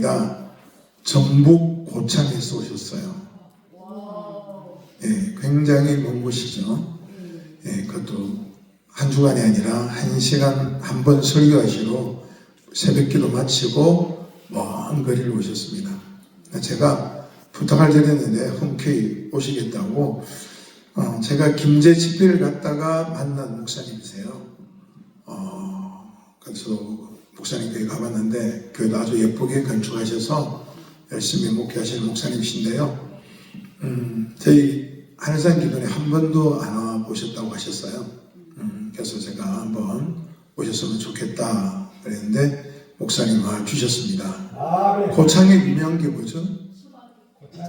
아닙니다. 전북 고창에서 오셨어요. 예, 굉장히 먼 곳이죠. 예, 그것도 한 주간이 아니라 1시간 한 번 설교하시러 새벽기도 마치고 먼 거리를 오셨습니다. 제가 부탁을 드렸는데 흔쾌히 오시겠다고. 제가 김제 집회를 갔다가 만난 목사님이세요. 그래서 목사님 교회 가봤는데 교회도 아주 예쁘게 건축하셔서 열심히 목회하시는 목사님이신데요. 저희 한일산 기도에 한 번도 안 와보셨다고 하셨어요. 그래서 제가 한번 오셨으면 좋겠다 그랬는데 목사님 와 주셨습니다. 고창의 유명한 게 뭐죠?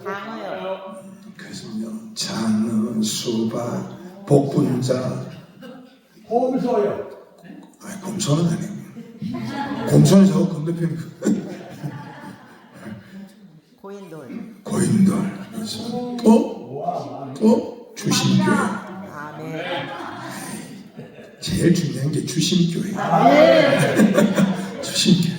장어요. 그래서요, 장어, 수박, 복분자, 곰소요. 아니 곰소는 아니고 곰소는 저 건너편 고인돌 또 주심교회. 아멘. 제일 중요한 게 주심교회. 주심교회.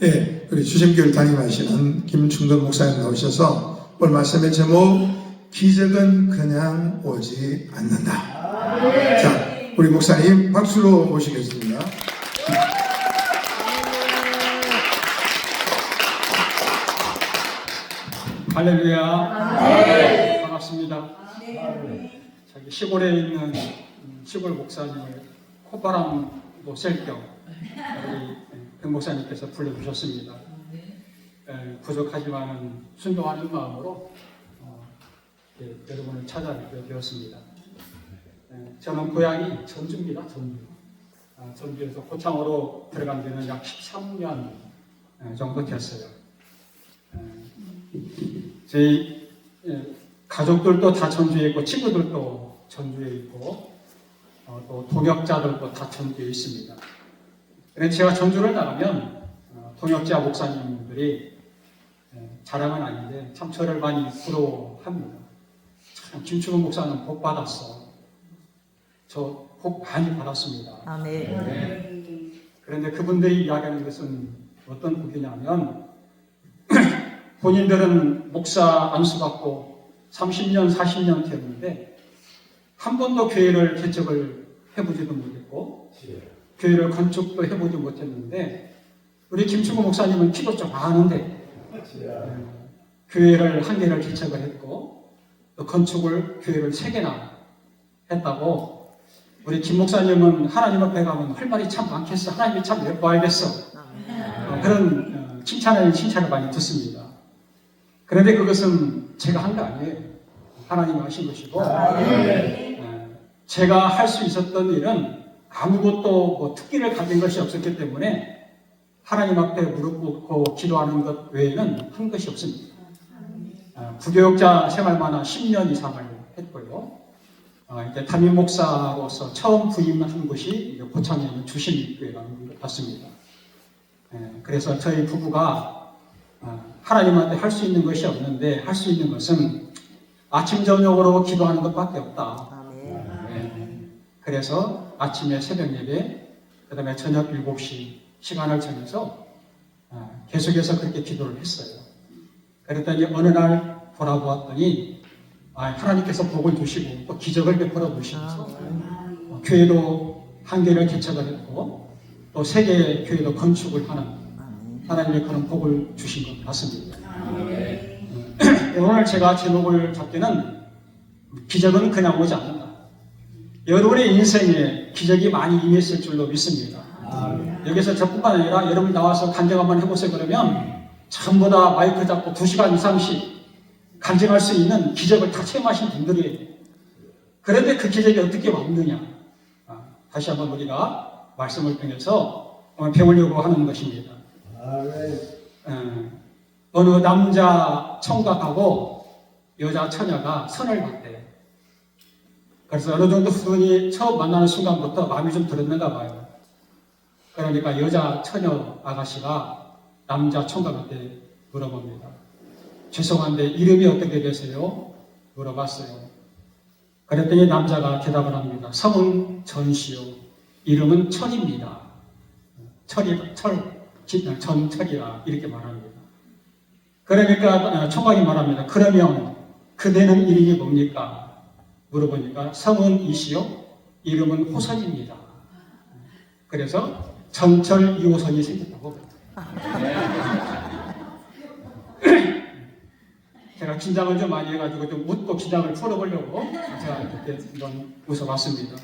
예, 우리 주심교회를 담임하시는 김충돈 목사님 나오셔서 오늘 말씀의 제목 기적은 그냥 오지 않는다. 자, 우리 목사님 박수로 모시겠습니다. 할렐루야. 반갑습니다. 저기 시골에 있는 시골 목사님을 콧바람도 쐴 겸 우리 백 목사님께서 불러주셨습니다. 부족하지만은 순종하는 마음으로 여러분을 찾아뵙게 되었습니다. 저는 고향이 전주입니다. 전주에서 고창으로 들어간 지는 약 13년 정도 됐어요. 저희 가족들도 다 전주에 있고 친구들도 전주에 있고 또 동역자들도 다 전주에 있습니다. 그런데 제가 전주를 나가면 동역자 목사님들이 자랑은 아닌데 참 저를 많이 부러워합니다. 참 김충돈 목사는 복 받았어. 저 복 많이 받았습니다. 아멘. 네. 그런데 그분들이 이야기하는 것은 어떤 복이냐면 본인들은 목사 안수받고 30년, 40년 됐는데 한 번도 교회를 개척을 해보지도 못했고 교회를 건축도 해보지 못했는데 우리 김충돈 목사님은 키도 좀 아는데 교회를 한 개를 개척을 했고 또 건축을 교회를 3개나 했다고. 우리 김 목사님은 하나님 앞에 가면 할 말이 참 많겠어. 하나님이 참 예뻐하겠어. 그런 칭찬을 많이 듣습니다. 그런데 그것은 제가 한 거 아니에요. 하나님이 하신 것이고 제가 할 수 있었던 일은 아무것도 특기를 가진 것이 없었기 때문에 하나님 앞에 무릎 꿇고 기도하는 것 외에는 한 것이 없습니다. 부교육자 생활만 10년 이상을 했고요. 이제 담임 목사로서 처음 부임한 곳이 고창에 있는 주심교회라는 것 같습니다. 그래서 저희 부부가 하나님한테 할 수 있는 것이 없는데 할 수 있는 것은 아침 저녁으로 기도하는 것밖에 없다. 그래서 아침에 새벽 예배, 그 다음에 저녁 7시 시간을 정해서 계속해서 그렇게 기도를 했어요. 그랬더니 어느 날 돌아보았더니 하나님께서 복을 주시고 또 기적을 베풀어 주시면서 교회도 한 개를 개척을 했고 또 3개 교회도 건축을 하는 하나님의 그런 복을 주신 것 같습니다. 오늘 제가 제목을 잡기는 기적은 그냥 오지 않는다. 여러분의 인생에 기적이 많이 임했을 줄로 믿습니다. 여기서 저뿐만 아니라 여러분 나와서 간증 한번 해보세요. 그러면 전부 다 마이크 잡고 2시간 이상씩 간증할 수 있는 기적을 다 체험하신 분들이에요. 그런데 그 기적이 어떻게 왔느냐? 다시 한번 우리가 말씀을 통해서 배우려고 하는 것입니다. 어느 남자 청각하고 여자 처녀가 선을 봤대요. 그래서 어느 정도 후손이 처음 만나는 순간부터 마음이 좀 들었는가 봐요. 그러니까 여자 처녀 아가씨가 남자 청각한테 물어봅니다. 죄송한데 이름이 어떻게 되세요? 물어봤어요. 그랬더니 남자가 대답을 합니다. 성은 전시요. 이름은 철입니다. 철. 전철이라 이렇게 말합니다. 그러니까 총각이 말합니다. 그러면 그대는 이름이 뭡니까? 물어보니까 성은 이시요 이름은 호선입니다. 그래서 전철 2호선이 생겼다고 제가 긴장을 좀 많이 해가지고 좀 웃고 긴장을 풀어보려고 제가 이렇게 한번 웃어봤습니다.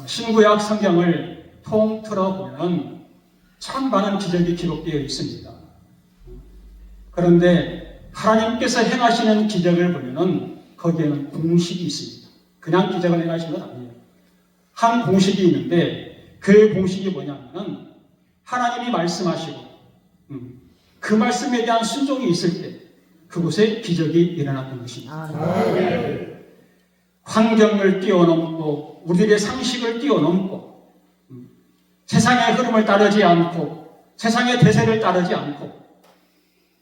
신구약 성경을 통틀어 보면 참 많은 기적이 기록되어 있습니다. 그런데 하나님께서 행하시는 기적을 보면은 거기에는 공식이 있습니다. 그냥 기적을 행하시는 건 아니에요. 한 공식이 있는데 그 공식이 뭐냐면은 하나님이 말씀하시고 그 말씀에 대한 순종이 있을 때 그곳에 기적이 일어났던 것입니다. 환경을 뛰어넘고 우리들의 상식을 뛰어넘고 세상의 흐름을 따르지 않고 세상의 대세를 따르지 않고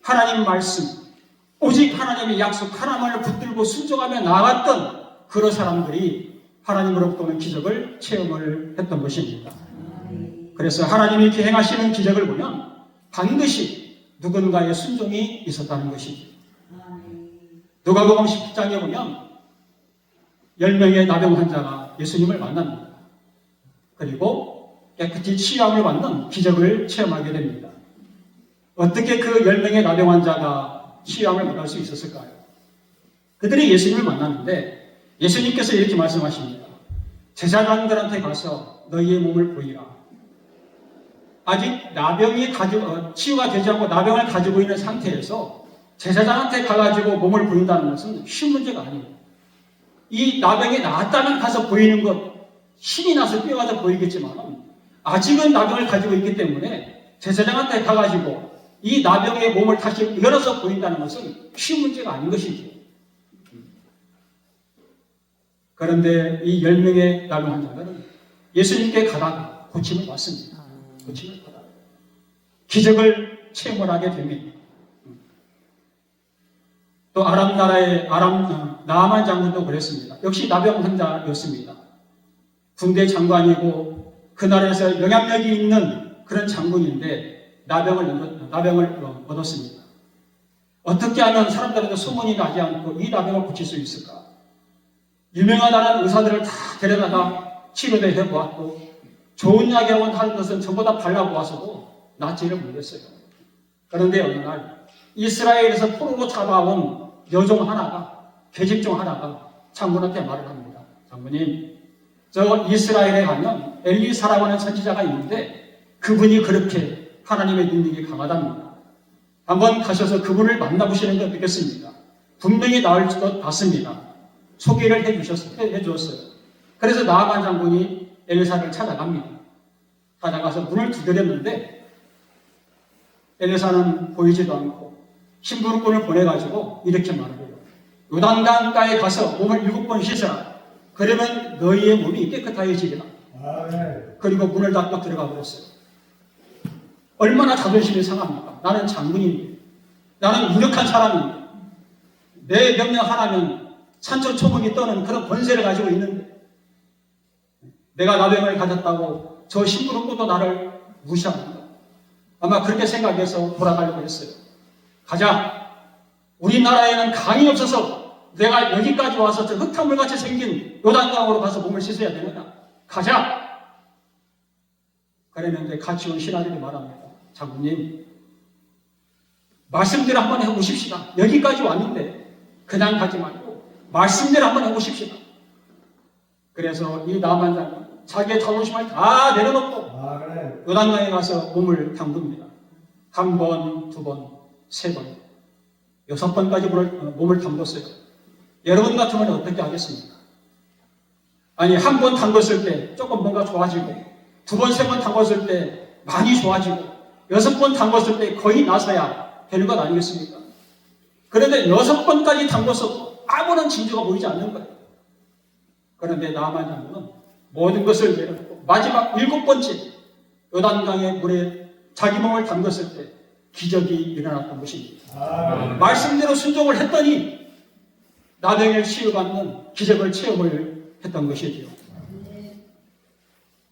하나님 말씀 오직 하나님의 약속 하나님을 붙들고 순종하며 나아갔던 그런 사람들이 하나님으로부터 오는 기적을 체험을 했던 것입니다. 그래서 하나님이 이렇게 행하시는 기적을 보면 반드시 누군가의 순종이 있었다는 것이죠. 누가복음 10장에 보면 10명의 나병 환자가 예수님을 만납니다. 그리고 깨끗이 치유함을 받는 기적을 체험하게 됩니다. 어떻게 그 10명의 나병 환자가 치유함을 받을 수 있었을까요? 그들이 예수님을 만났는데 예수님께서 이렇게 말씀하십니다. 제사장들한테 가서 너희의 몸을 보이라. 아직 나병이 치유가 되지 않고 나병을 가지고 있는 상태에서 제사장한테 가가지고 몸을 보인다는 것은 쉬운 문제가 아니에요. 이 나병이 나았다면 가서 보이는 것, 힘이 나서 뛰어가서 보이겠지만 아직은 나병을 가지고 있기 때문에 제사장한테 가가지고 이 나병의 몸을 다시 열어서 보인다는 것은 쉬운 문제가 아닌 것이죠. 그런데 이 10명의 나병 환자들은 예수님께 가다가 고침을 받습니다. 고침을 받아 기적을 체험을 하게 됩니다. 또 아람 나라의 나아만 장군도 그랬습니다. 역시 나병 환자였습니다. 군대 장관이고 그 나라에서 영향력이 있는 그런 장군인데 나병을 얻었습니다. 어떻게 하면 사람들한테 소문이 나지 않고 이 나병을 고칠 수 있을까? 유명하다는 의사들을 다 데려다가 치료도 해보았고 좋은 약이라고 하는 것은 전부 다 발라보았어도 낫지를 못했어요. 그런데 어느 날 이스라엘에서 포로로 잡아온 여종 하나가 계집종 하나가 장군한테 말을 합니다. 장군님, 저 이스라엘에 가면 엘리사라고 하는 선지자가 있는데 그분이 그렇게 하나님의 능력이 강하답니다. 한번 가셔서 그분을 만나보시는 게 어떻겠습니까? 분명히 나을 것 같습니다. 소개를 해주었어요. 그래서 나아만 장군이 엘리사를 찾아갑니다. 찾아가서 문을 두드렸는데 엘리사는 보이지도 않고 심부름꾼을 보내가지고 이렇게 말을 해요. 요단강가에 가서 몸을 7번 씻어라. 그러면 너희의 몸이 깨끗해지리라. 그리고 문을 닫고 들어가 버렸어요. 얼마나 자존심이 상합니까? 나는 장군인데, 나는 무력한 사람인데, 내 명령 하나면 산천초목이 떠는 그런 권세를 가지고 있는데, 내가 나병을 가졌다고 저 심부름꾼도 나를 무시합니다. 아마 그렇게 생각해서 돌아가려고 했어요. 가자. 우리나라에는 강이 없어서 내가 여기까지 와서 저 흙탕물같이 생긴 요단강으로 가서 몸을 씻어야 되느냐. 가자. 그랬는데 같이 온 신하들이 말합니다. 장군님, 말씀대로 한번 해보십시다. 여기까지 왔는데 그냥 가지 말고 말씀대로 한번 해보십시다. 그래서 이 나만 장군 자기의 자존심을 다 내려놓고 요단강에 가서 몸을 담굽니다. 한 번, 두 번, 세 번, 6번까지 몸을 담궜어요. 여러분 같으면 어떻게 하겠습니까? 아니, 한 번 담궜을 때 조금 뭔가 좋아지고, 두 번, 세 번 담궜을 때 많이 좋아지고, 6번 담궜을 때 거의 나서야 되는 것 아니겠습니까? 그런데 6번까지 담궜어도 아무런 징조가 보이지 않는 거예요. 그런데 나만 장군은 모든 것을 내려놓고 마지막 7번째 요단강의 물에 자기 몸을 담궜을 때 기적이 일어났던 것입니다. 말씀대로 순종을 했더니 나병을 치유받는 기적을 체험을 했던 것이지요.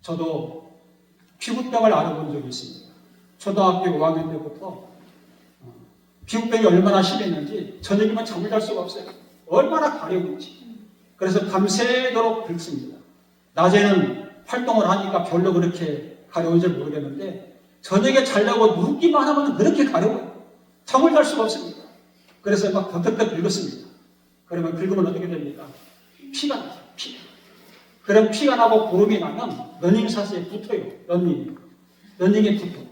저도 피부병을 앓아본 적이 있습니다. 초등학교 5학년 때부터 피부병이 얼마나 심했는지 저녁이면 잠을 잘 수가 없어요. 얼마나 가려운지. 그래서 밤새도록 긁습니다. 낮에는 활동을 하니까 별로 그렇게 가려운지 모르겠는데 저녁에 자려고 눕기만 하면 그렇게 가려워요. 잠을 잘 수가 없습니다. 그래서 막 덕덕덕 긁었습니다. 그러면 긁으면 어떻게 됩니까? 피가 나요. 피가. 그럼 피가 나고 고름이 나면 러닝샷에 붙어요. 러닝에 붙어.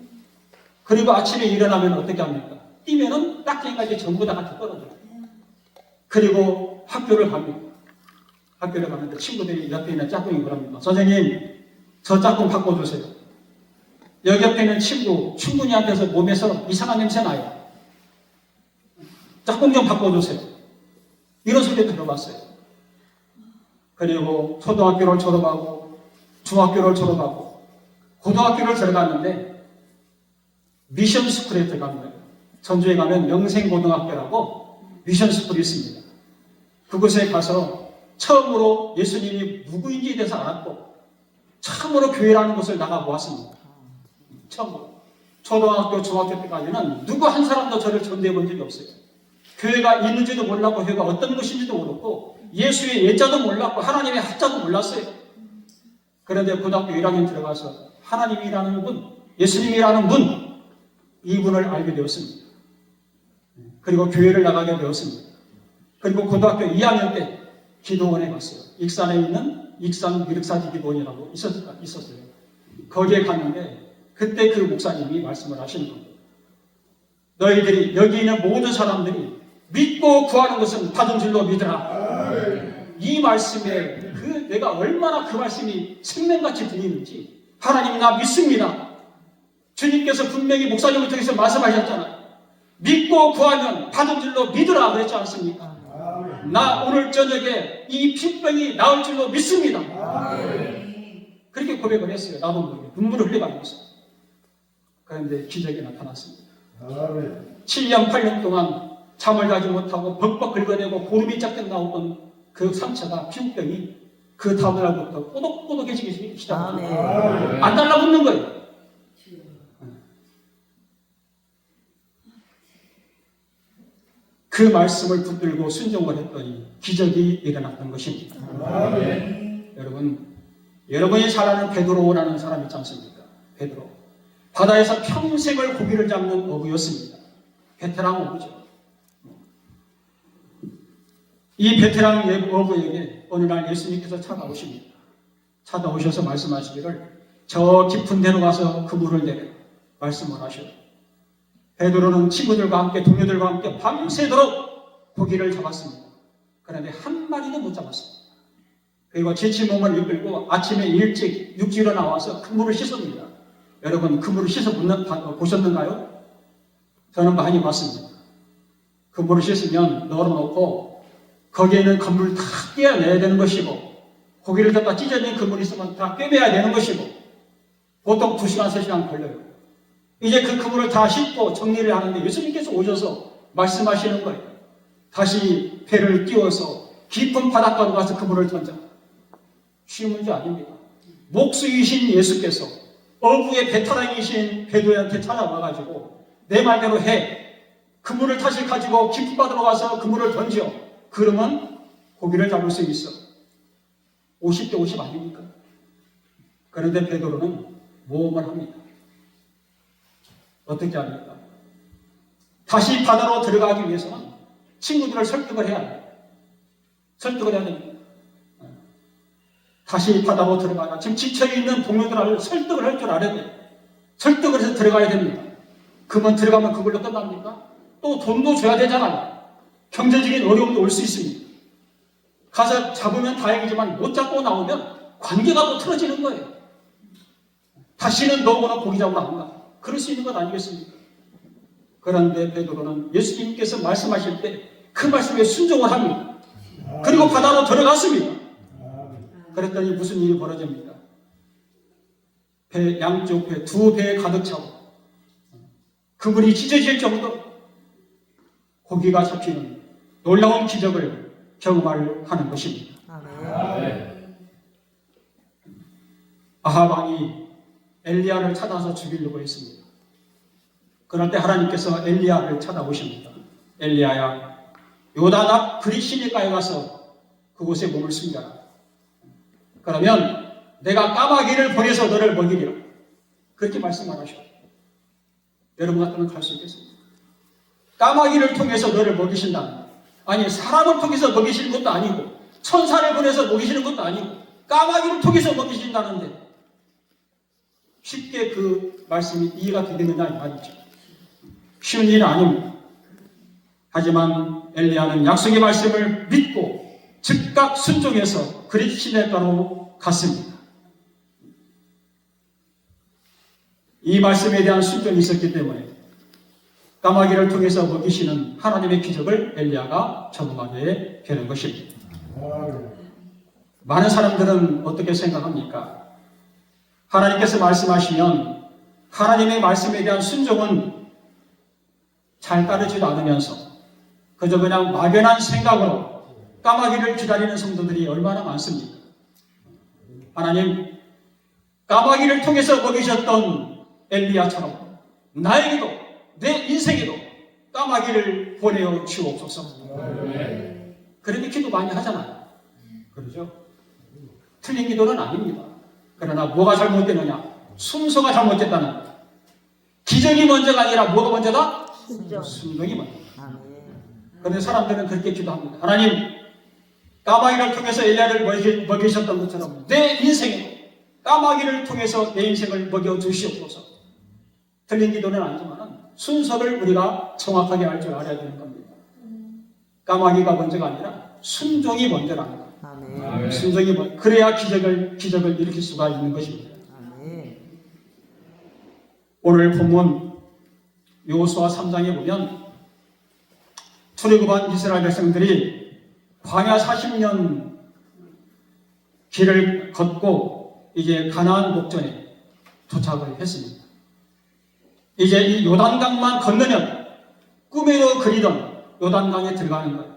그리고 아침에 일어나면 어떻게 합니까? 뛰면은 딱지까지 전부 다 같이 떨어져요. 그리고 학교를 갑니다. 학교를 가는데 친구들이 옆에 있는 짝꿍이 뭐랍니까? 선생님, 저 짝꿍 바꿔주세요. 여기 옆에 있는 친구니한테서 몸에서 이상한 냄새 나요. 짝꿍 좀 바꿔주세요. 이런 소리도 들어봤어요. 그리고 초등학교를 졸업하고 중학교를 졸업하고 고등학교를 들어갔는데 미션 스쿨에 들어간 거예요. 전주에 가면 영생고등학교라고 미션 스쿨이 있습니다. 그곳에 가서 처음으로 예수님이 누구인지에 대해서 알았고 처음으로 교회라는 곳을 나가보았습니다. 처음으로. 초등학교, 중학교 때까지는 누구 한 사람도 저를 전도해 본 적이 없어요. 교회가 있는지도 몰랐고 교회가 어떤 곳인지도 모르고 예수의 예자도 몰랐고 하나님의 하자도 몰랐어요. 그런데 고등학교 1학년 들어가서 하나님이라는 분, 예수님이라는 분, 이분을 알게 되었습니다. 그리고 교회를 나가게 되었습니다. 그리고 고등학교 2학년 때 기도원에 갔어요. 익산에 있는 익산 미륵사지 기도원이라고 있었어요. 거기에 갔는데 그때 그 목사님이 말씀을 하시는 겁니다. 너희들이 여기 있는 모든 사람들이 믿고 구하는 것은 받은 줄로 믿으라. 이 말씀에 내가 얼마나 그 말씀이 생명같이 들리는지 하나님 나 믿습니다. 주님께서 분명히 목사님을 통해서 말씀하셨잖아요. 믿고 구하면 받은 줄로 믿으라 그랬지 않습니까? 나 오늘 저녁에 이 피부병이 나을 줄로 믿습니다. 그렇게 고백을 했어요. 나도 모르게 눈물을 흘려가면서. 그런데 기적이 나타났습니다. 7년 8년 동안 잠을 자지 못하고 벅벅 긁어내고 고름이 짝짝 나오던 그 상처가 피부병이 그 다음날부터 꼬독꼬독해지기 시작합니다. 안 달라붙는 거예요. 그 말씀을 붙들고 순종을 했더니 기적이 일어났던 것입니다. 여러분이 잘 아는 베드로라는 사람이 있지 않습니까? 베드로. 바다에서 평생을 고기를 잡는 어부였습니다. 베테랑 어부죠. 이 베테랑 어부에게 어느 날 예수님께서 찾아오십니다. 찾아오셔서 말씀하시기를 저 깊은 데로 가서 그물을 내려 말씀을 하셔요. 베드로는 친구들과 함께 동료들과 함께 밤새도록 고기를 잡았습니다. 그런데 한 마리도 못 잡았습니다. 그리고 지친 몸을 이끌고 아침에 일찍 육지로 나와서 그물을 씻습니다. 여러분 그물을 씻어 보셨는가요? 저는 많이 봤습니다. 그물을 씻으면 널어놓고 거기에는 그물을 다 떼어내야 되는 것이고 고기를 갖다 찢어낸 그물이 있으면 다 꿰매야 되는 것이고 보통 2시간, 3시간 걸려요. 이제 그 그물을 다 씻고 정리를 하는데 예수님께서 오셔서 말씀하시는 거예요. 다시 배를 띄워서 깊은 바닷가로 가서 그물을 던져. 쉬운 문제 아닙니다. 목수이신 예수께서 어부의 베테랑이신 베드로한테 찾아와가지고 내 말대로 해. 그물을 다시 가지고 깊은 바다로 가서 그물을 던져. 그러면 고기를 잡을 수 있어. 50대 50 아닙니까? 그런데 베드로는 모험을 합니다. 어떻게 합니까? 다시 바다로 들어가기 위해서는 친구들을 설득을 해야 돼요. 설득을 해야 됩니다. 다시 바다로 들어가야 지금 지쳐있는 동료들을 설득을 할 줄 알아야 돼요. 설득을 해서 들어가야 됩니다. 그러면 들어가면 그걸로 끝납니까? 또 돈도 줘야 되잖아요. 경제적인 어려움도 올 수 있습니다. 가서 잡으면 다행이지만 못 잡고 나오면 관계가 또 틀어지는 거예요. 다시는 너보다 고기 잡으러 안 가. 그럴 수 있는 것 아니겠습니까? 그런데 베드로는 예수님께서 말씀하실 때 그 말씀에 순종을 합니다. 그리고 바다로 들어갔습니다. 그랬더니 무슨 일이 벌어집니까? 배 양쪽 배, 2배에 가득 차고 그물이 찢어질 정도로 고기가 잡히는 놀라운 기적을 경험하는 것입니다. 아합 왕이 엘리야를 찾아서 죽이려고 했습니다. 그럴 때 하나님께서 엘리야를 찾아오십니다. 엘리야야, 요단 앞 그리시니까에 가서 그곳에 몸을 숨겨라. 그러면 내가 까마귀를 보내서 너를 먹이리라. 그렇게 말씀하셨어요. 여러분 같으면 갈 수 있겠습니까? 까마귀를 통해서 너를 먹이신다. 아니, 사람을 통해서 먹이시는 것도 아니고, 천사를 보내서 먹이시는 것도 아니고, 까마귀를 통해서 먹이신다는데, 쉽게 그 말씀이 이해가 되겠느냐 이 말이죠. 쉬운 일은 아닙니다. 하지만 엘리야는 약속의 말씀을 믿고 즉각 순종해서 그리시네가로 갔습니다. 이 말씀에 대한 순종이 있었기 때문에 까마귀를 통해서 먹이시는 하나님의 기적을 엘리야가 경험하게 되는 것입니다. 많은 사람들은 어떻게 생각합니까? 하나님께서 말씀하시면 하나님의 말씀에 대한 순종은 잘 따르지도 않으면서 그저 그냥 막연한 생각으로 까마귀를 기다리는 성도들이 얼마나 많습니까? 하나님, 까마귀를 통해서 먹이셨던 엘리야처럼 나에게도 내 인생에도 까마귀를 보내어 주옵소서. 그렇게 기도 많이 하잖아요. 그러죠? 틀린 기도는 아닙니다. 그러나 뭐가 잘못되느냐? 순서가 잘못됐다는 거예요. 기적이 먼저가 아니라 뭐가 먼저다? 순종이 먼저. 그런데 사람들은 그렇게 기도합니다. 하나님, 까마귀를 통해서 엘리야를 먹이셨던 것처럼 내 인생에 까마귀를 통해서 내 인생을 먹여 주시옵소서. 틀린 기도는 아니지만 순서를 우리가 정확하게 알 줄 알아야 되는 겁니다. 까마귀가 먼저가 아니라 순종이 먼저라는 거예요. 순종이 먼저. 그래야 기적을 일으킬 수가 있는 것입니다. 오늘 본문 여호수아 3장에 보면 출애굽한 이스라엘 백성들이 광야 40년 길을 걷고 이제 가나안 목전에 도착을 했습니다. 이제 이 요단강만 건너면 꿈에도 그리던 요단강에 들어가는 거예요.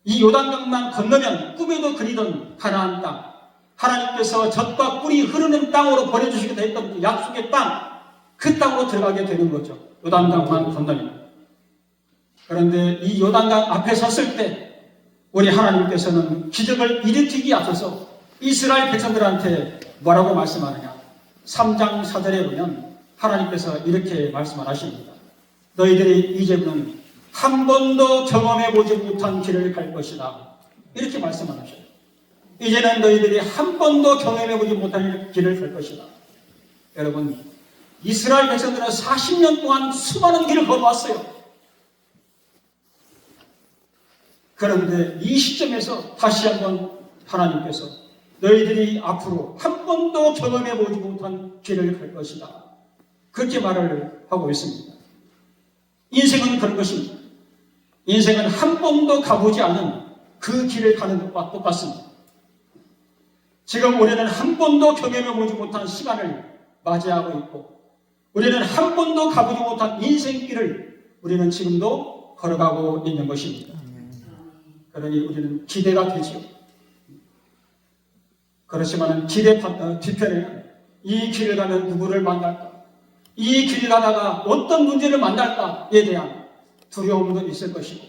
이 요단강만 건너면 꿈에도 그리던 가나안 땅, 하나님께서 젖과 꿀이 흐르는 땅으로 보내주시기도 했던 그 약속의 땅, 그 땅으로 들어가게 되는 거죠. 요단강만 건너면. 그런데 이 요단강 앞에 섰을 때 우리 하나님께서는 기적을 일으키기 앞서서 이스라엘 백성들한테 뭐라고 말씀하느냐? 3장 4절에 보면 하나님께서 이렇게 말씀을 하십니다. 너희들이 이제는 한 번도 경험해보지 못한 길을 갈 것이다. 이렇게 말씀을 하셔요. 이제는 너희들이 한 번도 경험해보지 못한 길을 갈 것이다. 여러분, 이스라엘 백성들은 40년 동안 수많은 길을 걸어왔어요. 그런데 이 시점에서 다시 한번 하나님께서 너희들이 앞으로 한 번도 경험해보지 못한 길을 갈 것이다. 그렇게 말을 하고 있습니다. 인생은 그런 것입니다. 인생은 한 번도 가보지 않은 그 길을 가는 것과 똑같습니다. 지금 우리는 한 번도 경험해보지 못한 시간을 맞이하고 있고 우리는 한 번도 가보지 못한 인생길을 우리는 지금도 걸어가고 있는 것입니다. 그러니 우리는 기대가 되죠. 그렇지만 기대 뒤편에는 이 길을 가면 누구를 만날까? 이 길을 가다가 어떤 문제를 만날까에 대한 두려움도 있을 것이고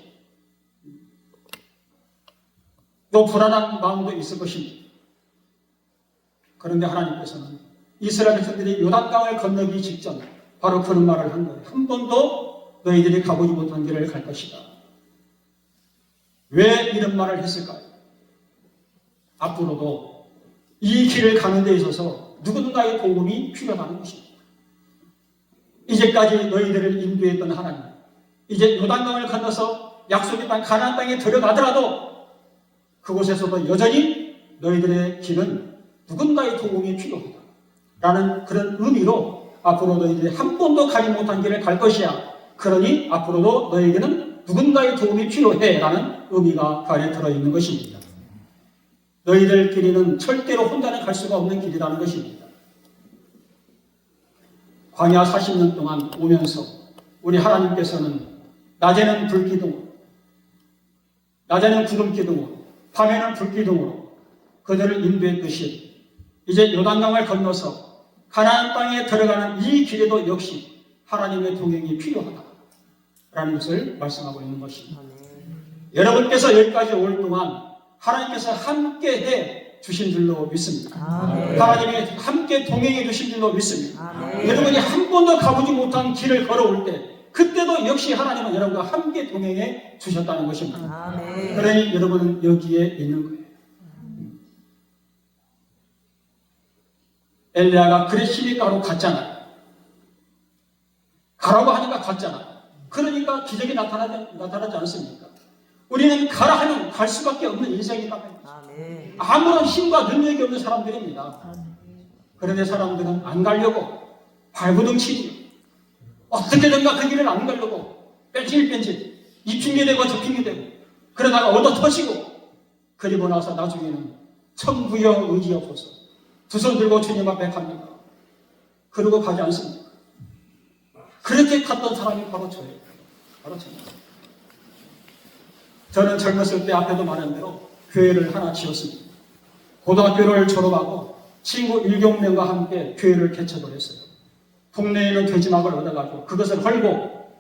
또 불안한 마음도 있을 것입니다. 그런데 하나님께서는 이스라엘 백성들이 요단강을 건너기 직전 바로 그런 말을 한 거예요. 한 번도 너희들이 가보지 못한 길을 갈 것이다. 왜 이런 말을 했을까요? 앞으로도 이 길을 가는 데 있어서 누군가의 도움이 필요하다는 것입니다. 이제까지 너희들을 인도했던 하나님, 이제 요단강을 건너서 약속의 땅 가나안 땅에 들어가더라도 그곳에서도 여전히 너희들의 길은 누군가의 도움이 필요하다 라는 그런 의미로 앞으로 너희들이 한 번도 가지 못한 길을 갈 것이야. 그러니 앞으로도 너희에게는 누군가의 도움이 필요해 라는 의미가 그 안에 들어있는 것입니다. 너희들 길이는 절대로 혼자는 갈 수가 없는 길이라는 것입니다. 광야 40년 동안 오면서 우리 하나님께서는 낮에는 불기둥으로, 낮에는 구름기둥으로, 밤에는 불기둥으로 그들을 인도했듯이 이제 요단강을 건너서 가나안 땅에 들어가는 이 길에도 역시 하나님의 동행이 필요하다라는 것을 말씀하고 있는 것입니다. 여러분께서 여기까지 올 동안 하나님께서 함께해 주신 줄로 믿습니다. 하나님이 함께 동행해 주신 줄로 믿습니다. 여러분이 한 번도 가보지 못한 길을 걸어올 때 그때도 역시 하나님은 여러분과 함께 동행해 주셨다는 것입니다. 그러니 여러분은 여기에 있는 거예요. 엘리야가 그래 시니까로 갔잖아요. 가라고 하니까 갔잖아요. 그러니까 기적이 나타나지 않습니까? 우리는 가라 하면 갈 수밖에 없는 인생이다. 아무런 힘과 능력이 없는 사람들입니다. 그런데 사람들은 안 가려고 발부둥치고 어떻게든가 그 길을 안 가려고 뺀질뺀질 이 핑계대고 저 핑계대고 그러다가 얻어 터지고 그리고 나서 나중에는 천부여 의지없어서 두 손 들고 주님 앞에 갑니다. 그러고 가지 않습니다. 그렇게 갔던 사람이 바로 저예요. 바로 저입니다. 저는 젊었을 때 앞에도 말한 대로 교회를 하나 지었습니다. 고등학교를 졸업하고 친구 7명과 함께 교회를 개척을 했어요. 동네에 있는 돼지막을 얻어가지고 그것을 헐고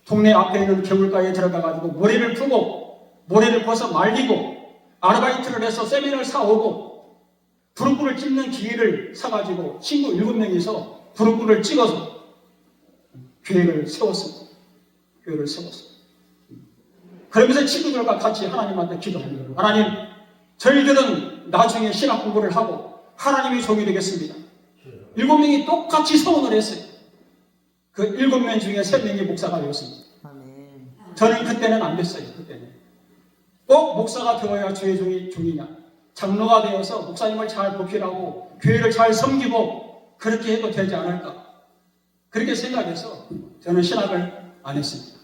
동네 앞에 있는 개울가에 들어가가지고 모래를 푸고 모래를 벗어 말리고 아르바이트를 해서 세면을 사오고 부릉불을 찍는 기계를 사가지고 친구 7명이서 부릉불을 찍어서 교회를 세웠습니다. 교회를 세웠습니다. 그러면서 친구들과 같이 하나님한테 기도합니다. 하나님, 저희들은 나중에 신학 공부를 하고 하나님의 종이 되겠습니다. 7명이 똑같이 서원을 했어요. 그 7명 중에 3명이 목사가 되었습니다. 저는 그때는 안 됐어요. 그때는 꼭 목사가 되어야 주의 종이냐, 장로가 되어서 목사님을 잘 보필하고 교회를 잘 섬기고 그렇게 해도 되지 않을까, 그렇게 생각해서 저는 신학을 안 했습니다.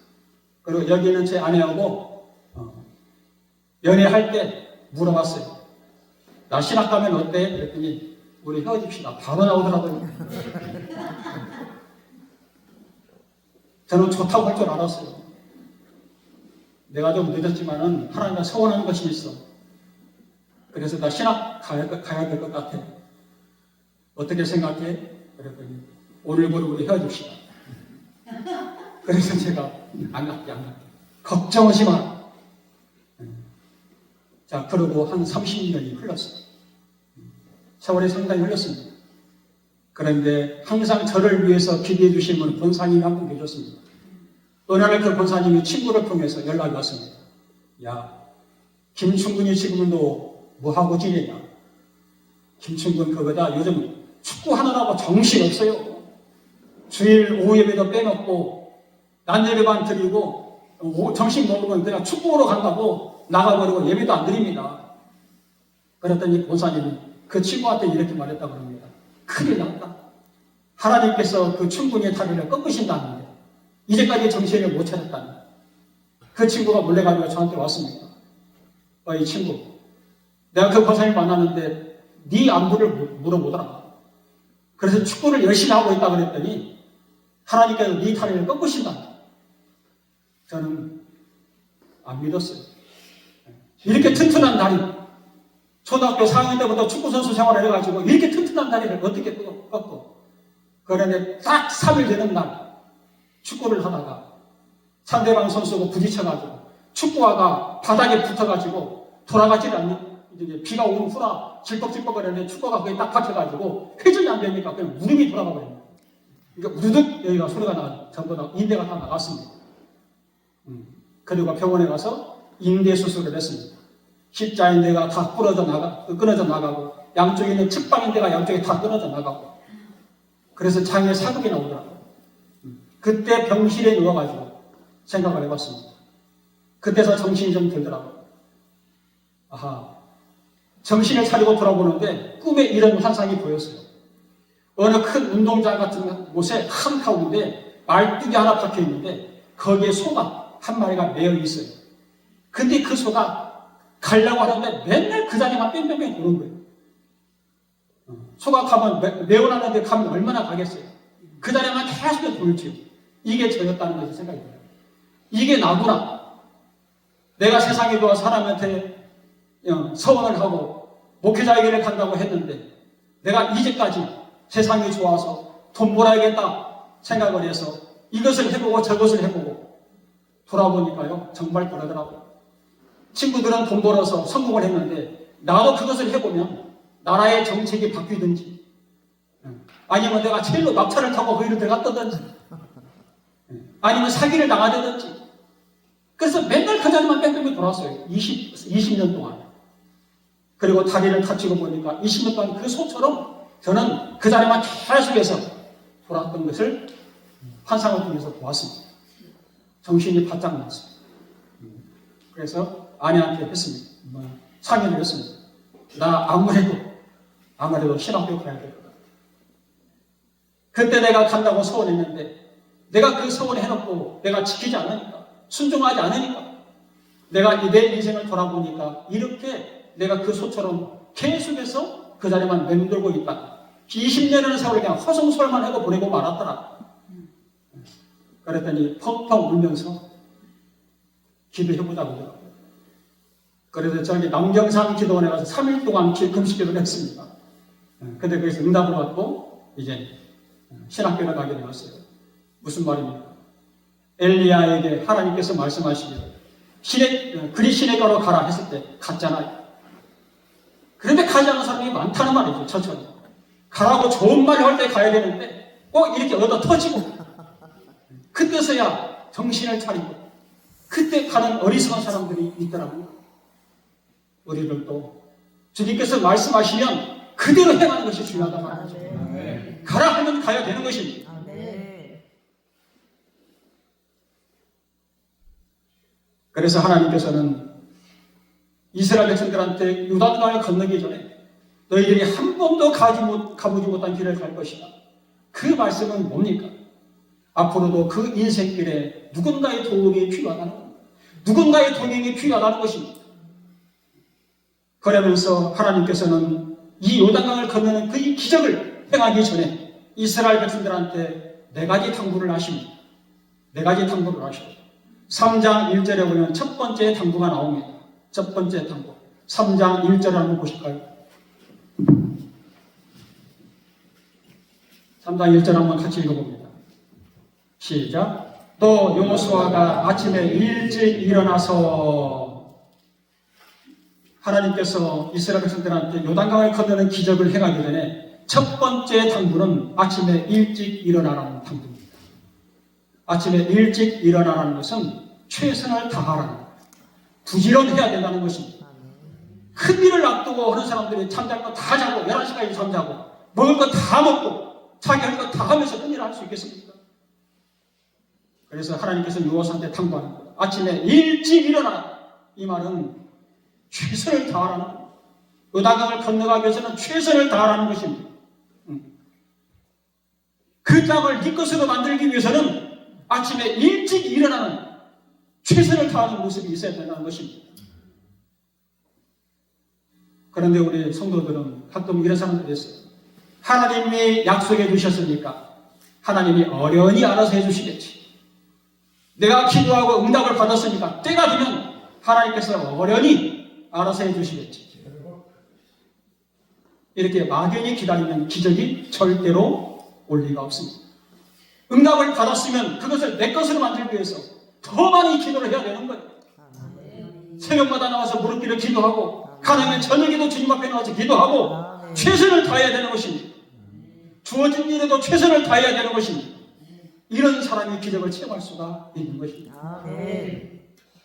그리고 여기는 제 아내하고 연애할 때 물어봤어요. 나 신학 가면 어때? 그랬더니 우리 헤어집시다. 바로 나오더라고요. 저는 좋다고 할 줄 알았어요. 내가 좀 늦었지만은 하나님과 서원하는 것이 있어. 그래서 나 신학 가야 될 것 같아. 어떻게 생각해? 그랬더니 오늘부로 우리 헤어집시다. 그래서 제가 안 갈게. 걱정하지 마. 자, 그러고 한 30년이 흘렀어요. 세월이 상당히 흘렀습니다. 그런데 항상 저를 위해서 기도해 주신 분은 권사님이 한 분 계셨습니다. 어느 날 그 권사님이 친구를 통해서 연락이 왔습니다. 야, 김충근이 지금은 너 뭐하고 지내냐? 김충근 그거다. 요즘 축구하느라고 정신없어요. 주일 오후 예배도 빼먹고 낮 예배만 드리고 점심 먹으면 그냥 축구하러 간다고 나가버리고 예배도 안 드립니다. 그랬더니 권사님이 그 친구한테 이렇게 말했다고 합니다. 큰일 났다. 하나님께서 그 충분히 다리를 꺾으신다는데 이제까지 정신을 못 차렸다니. 그 친구가 몰래가지고 저한테 왔습니다. 이 친구, 내가 그 권사님 만났는데 네 안부를 물어보더라. 그래서 축구를 열심히 하고 있다 그랬더니 하나님께서 네 다리를 꺾으신다. 저는 안 믿었어요. 이렇게 튼튼한 다리, 초등학교 4학년 때부터 축구선수 생활을 해가지고 이렇게 튼튼한 다리를 어떻게 꺾어? 그런데 딱 3일 되는 날 축구를 하다가 상대방 선수가 부딪혀가지고 축구화가 바닥에 붙어가지고 돌아가질 않는, 이제 비가 오는 후라 질퍽질퍽거리는데 축구가 거기 딱 박혀가지고 회전이 안 되니까 그냥 무릎이 돌아가 버립니다. 그러니까 우르득 여기가 소리가 전부 다 인대가 다 나갔습니다. 그리고 병원에 가서 인대 수술을 했습니다. 십자인대가 다 끊어져 나가고 양쪽에 있는 측방인대가 양쪽에 다 끊어져 나가고 그래서 장에 사극이 나오더라고요. 그때 병실에 누워가지고 생각을 해봤습니다. 그때서 정신이 좀 들더라고요. 아하, 정신을 차리고 돌아보는데 꿈에 이런 환상이 보였어요. 어느 큰 운동장 같은 곳에 한가운데 말뚝이 하나 박혀 있는데 거기에 소가 한 마리가 매여 있어요. 근데 그 소가 가려고 하는데 맨날 그 자리만 뺑뺑뺑 도는 거예요. 소가 가면 매어놨는데 가면 얼마나 가겠어요. 그 자리만 계속 돌지요. 이게 저였다는 것이 생각이 들어요. 이게 나구나. 내가 세상에 도와 사람한테 서원을 하고 목회자에게 간다고 했는데 내가 이제까지 세상이 좋아서 돈 벌어야겠다, 생각을 해서 이것을 해보고 저것을 해보고 돌아보니까요, 정말 그러더라고요. 친구들은 돈 벌어서 성공을 했는데 나도 그것을 해보면 나라의 정책이 바뀌든지 아니면 내가 제일로 막차를 타고 거기로 들어갔다든지 아니면 사기를 당하다든지 그래서 맨날 그 자리만 뺑뺑이 돌았어요. 20년 동안. 그리고 다리를 다치고 보니까 20년 동안 그 소처럼 저는 그 자리만 계속해서 돌았던 것을 환상을 통해서 보았습니다. 정신이 바짝 났어요. 그래서 아내한테 했습니다. 상의를 했습니다. 나 아무래도 신학교 가야 될 것 같아. 그때 내가 간다고 서원했는데 내가 그 서원을 해놓고 내가 지키지 않으니까 순종하지 않으니까 내가 내 인생을 돌아보니까 이렇게 내가 그 소처럼 계속해서 그 자리만 맴돌고 있다. 20년이라는 세월을 그냥 허송설만 하고 보내고 말았더라. 그랬더니 펑펑 울면서 기도해보자고 하더라고요. 그래서 저기 남경산 기도원에 가서 3일 동안 금식 기도를 했습니다. 근데 거기서 응답을 받고 이제 신학교를 가게 되었어요. 무슨 말입니까? 엘리야에게 하나님께서 말씀하시기를 그리 시내가로 가라 했을 때 갔잖아요. 그런데 가지 않은 사람이 많다는 말이죠. 저처럼 가라고 좋은 말을 할 때 가야 되는데 꼭 이렇게 얻어 터지고 그때서야 정신을 차리고 그때 가는 어리석은 사람들이 있더라고요. 우리들도 주님께서 말씀하시면 그대로 행하는 것이 중요하다고 말이죠. 가라 하면 가야 되는 것입니다. 그래서 하나님께서는 이스라엘 백성들한테 요단강을 건너기 전에 너희들이 한 번도 가보지 못한 길을 갈 것이다. 그 말씀은 뭡니까? 앞으로도 그 인생길에 누군가의 도움이 필요하다는 겁니다. 누군가의 동행이 필요하다는 것입니다. 그러면서 하나님께서는 이 요단강을 건너는 그 기적을 행하기 전에 이스라엘 백성들한테 네 가지 당부를 하십니다. 네 가지 당부를 하십니다. 3장 1절에 보면 첫 번째 당부가 나옵니다. 첫 번째 당부. 3장 1절을 한번 보실까요? 3장 1절 한번 같이 읽어봅니다. 시작. 또 여호수아가 아침에 일찍 일어나서 하나님께서 이스라엘 백성들한테 요단강을 건너는 기적을 행하기 전에 첫 번째 당부는 아침에 일찍 일어나라는 당부입니다. 아침에 일찍 일어나라는 것은 최선을 다하라는 거예요. 부지런해야 된다는 것입니다. 큰 일을 앞두고 하는 사람들이 잠잘 거 다 자고 11시까지 잠자고 먹을 거 다 먹고 자기 할 거 다 하면서 큰 일을 할 수 있겠습니까? 그래서 하나님께서 여호수아한테 당부하는 거예요. 아침에 일찍 일어나라. 이 말은 최선을 다하라는 거예요. 요단강을 건너가기 위해서는 최선을 다하라는 것입니다. 그 땅을 네 것으로 만들기 위해서는 아침에 일찍 일어나는 최선을 다하는 모습이 있어야 된다는 것입니다. 그런데 우리 성도들은 가끔 이런 사람들이 있어요. 하나님이 약속해 주셨으니까 하나님이 어련히 알아서 해주시겠지. 내가 기도하고 응답을 받았으니까 때가 되면 하나님께서 어련히 알아서 해주시겠지. 이렇게 막연히 기다리는 기적이 절대로 올 리가 없습니다. 응답을 받았으면 그것을 내 것으로 만들기 위해서 더 많이 기도를 해야 되는 거예요. 새벽마다 나와서 무릎 꿇어 기도하고 가능하면 저녁에도 주님 앞에 나와서 기도하고 최선을 다해야 되는 것입니다. 주어진 일에도 최선을 다해야 되는 것입니다. 이런 사람이 기적을 체험할 수가 있는 것입니다.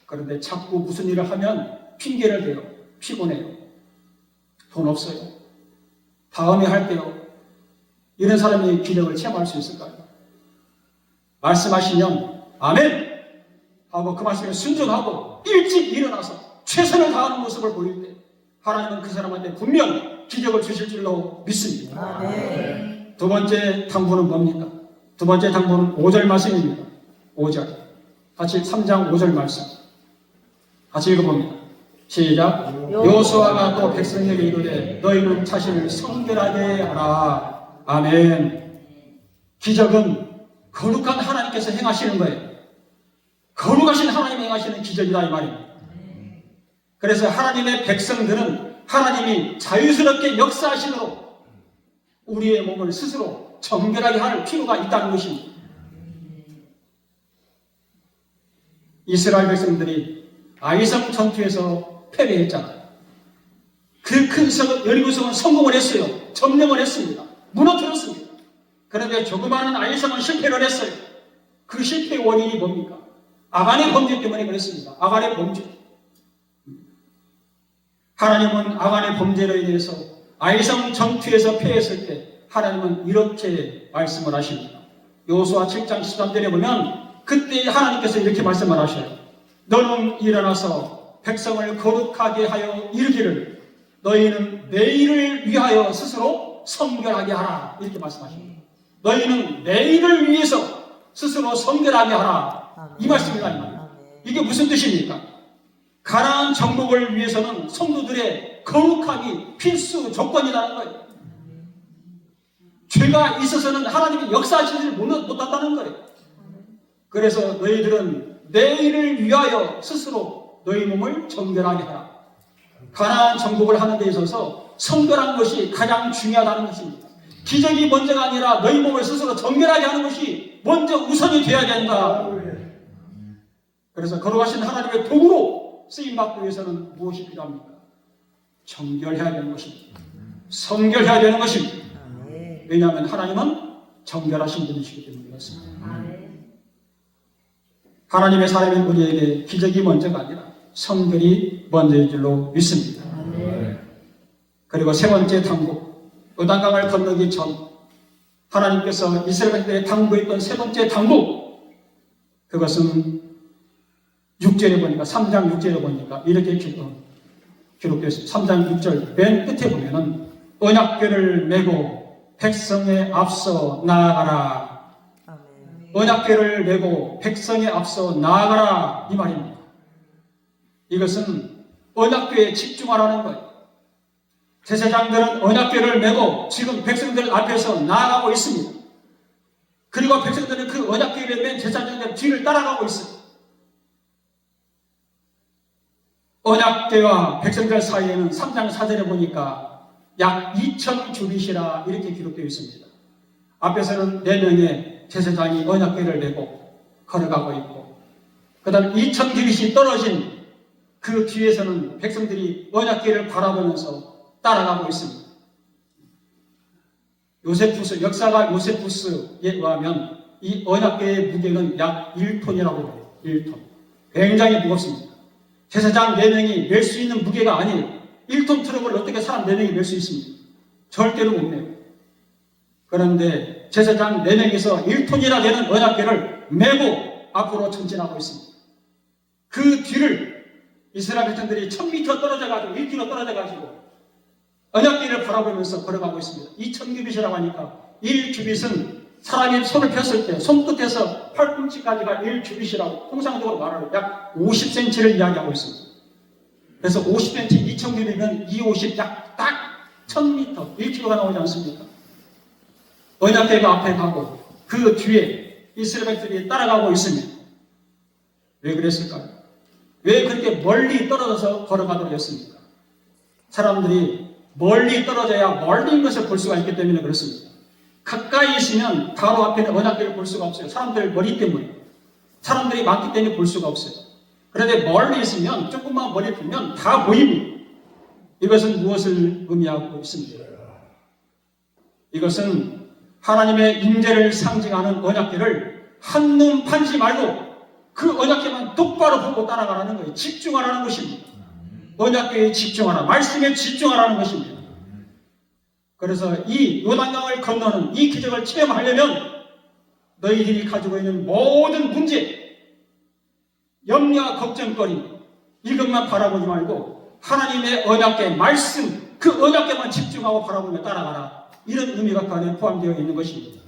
그런데 자꾸 무슨 일을 하면 핑계를 대요. 피곤해요. 돈 없어요. 다음에 할게요. 이런 사람이 기적을 체험할 수 있을까요? 말씀하시면 아멘 하고 그 말씀에 순종하고 일찍 일어나서 최선을 다하는 모습을 보일 때 하나님은 그 사람한테 분명 기적을 주실 줄로 믿습니다. 두 번째 당부는 뭡니까? 두 번째 당부는 5절 말씀입니다. 5절. 같이 3장 5절 말씀. 같이 읽어봅니다. 시작. 여호수아가 또 백성에게 이르되 너희는 자신을 성결하게 하라. 아멘. 기적은 거룩한 하나님께서 행하시는 거예요. 거룩하신 하나님이 행하시는 기적이다 이 말입니다. 그래서 하나님의 백성들은 하나님이 자유스럽게 역사하시도록 우리의 몸을 스스로 정결하게 할 필요가 있다는 것입니다. 이스라엘 백성들이 아이성 전투에서 패배했잖아요. 그 큰 여리고성은 성공을 했어요. 점령을 했습니다. 무너뜨렸습니다. 그런데 조그마한 아이성은 실패를 했어요. 그 실패의 원인이 뭡니까? 아간의 범죄 때문에 그랬습니다. 아간의 범죄. 하나님은 아간의 범죄로 인해서 아이성 전투에서 패했을 때 하나님은 이렇게 말씀을 하십니다. 여호수아 7장 13절에 보면 그때 하나님께서 이렇게 말씀을 하셔요. 너는 일어나서 백성을 거룩하게 하여 이르기를 너희는 내일을 위하여 스스로 성결하게 하라. 이렇게 말씀하십니다. 너희는 내일을 위해서 스스로 성결하게 하라. 이 말씀이다 이 말이에요. 이게 무슨 뜻입니까? 가나안 정복을 위해서는 성도들의 거룩함이 필수 조건이라는 거예요. 죄가 있어서는 하나님이 역사하시지 못한다는 거예요. 그래서 너희들은 내일을 위하여 스스로 너희 몸을 정결하게 하라. 가나안 정복을 하는 데 있어서 성결한 것이 가장 중요하다는 것입니다. 기적이 먼저가 아니라 너희 몸을 스스로 정결하게 하는 것이 먼저 우선이 되어야 된다. 그래서 거룩하신 하나님의 도구로 쓰임받기 위해서는 무엇이 필요합니까? 정결해야 되는 것입니다. 성결해야 되는 것입니다. 왜냐하면 하나님은 정결하신 분이시기 때문에 그렇습니다. 하나님의 사람인 우리에게 기적이 먼저가 아니라 성결이 먼저인 줄로 믿습니다. 그리고 세 번째 당부, 요단강을 건너기 전 하나님께서 이스라엘 백성에 당부했던 세 번째 당부, 그것은 6절에 보니까 3장 6절에 보니까 이렇게 기록되어 있습니다. 3장 6절 맨 끝에 보면은 언약궤를 메고 백성에 앞서 나아가라. 언약궤를 메고 백성에 앞서 나아가라 이 말입니다. 이것은 언약궤에 집중하라는 거예요. 제사장들은 언약궤를 메고 지금 백성들 앞에서 나아가고 있습니다. 그리고 백성들은 그 언약궤를 맨 제사장들 뒤를 따라가고 있어요. 언약궤와 백성들 사이에는 3장 4절에 보니까 약 2,000규빗이라 이렇게 기록되어 있습니다. 앞에서는 4명의 제사장이 언약궤를 메고 걸어가고 있고, 그 다음에 2,000규빗이 떨어진 그 뒤에서는 백성들이 언약궤를 바라보면서 따라가고 있습니다. 요세푸스, 역사가 요세푸스에 의하면 이 언약궤의 무게는 약 1톤이라고 해요. 1톤. 굉장히 무겁습니다. 제사장 4명이 멜 수 있는 무게가 아니에요. 1톤 트럭을 어떻게 사람 4명이 멜 수 있습니까? 절대로 못 메요. 그런데 제사장 4명이서 1톤이나 되는 언약궤를 메고 앞으로 전진하고 있습니다. 그 뒤를 이스라엘 백성들이 1000m 떨어져가지고 1km 떨어져가지고 언약궤를 바라보면서 걸어가고 있습니다. 2,000규빗이라고 하니까 1규빗은 사람이 손을 폈을 때 손끝에서 팔꿈치까지가 1규빗이라고 통상적으로 말하는 약 50cm를 이야기하고 있습니다. 그래서 50cm, 2,000규빗이면 250, 약 딱 1000m, 1km가 나오지 않습니까? 언약궤가 앞에 가고 그 뒤에 이스라엘 백성들이 따라가고 있습니다. 왜 그랬을까요? 왜 그렇게 멀리 떨어져서 걸어가도록 했습니까? 사람들이 멀리 떨어져야 멀리 있는 것을 볼 수가 있기 때문에 그렇습니다. 가까이 있으면 바로 앞에 있는 언약궤를 볼 수가 없어요. 사람들 머리 때문에. 사람들이 많기 때문에 볼 수가 없어요. 그런데 멀리 있으면 조금만 머리 풀면 다 보입니다. 이것은 무엇을 의미하고 있습니까? 이것은 하나님의 임재를 상징하는 언약궤를 한눈 판지 말고 그 언약궤만 똑바로 보고 따라가라는 거예요. 집중하라는 것입니다. 언약궤에 집중하라. 말씀에 집중하라는 것입니다. 그래서 이 요단강을 건너는 이 기적을 체험하려면 너희들이 가지고 있는 모든 문제, 염려와 걱정거리 이것만 바라보지 말고 하나님의 언약궤 말씀, 그 언약궤만 집중하고 바라보며 따라가라. 이런 의미가 그 안에 포함되어 있는 것입니다.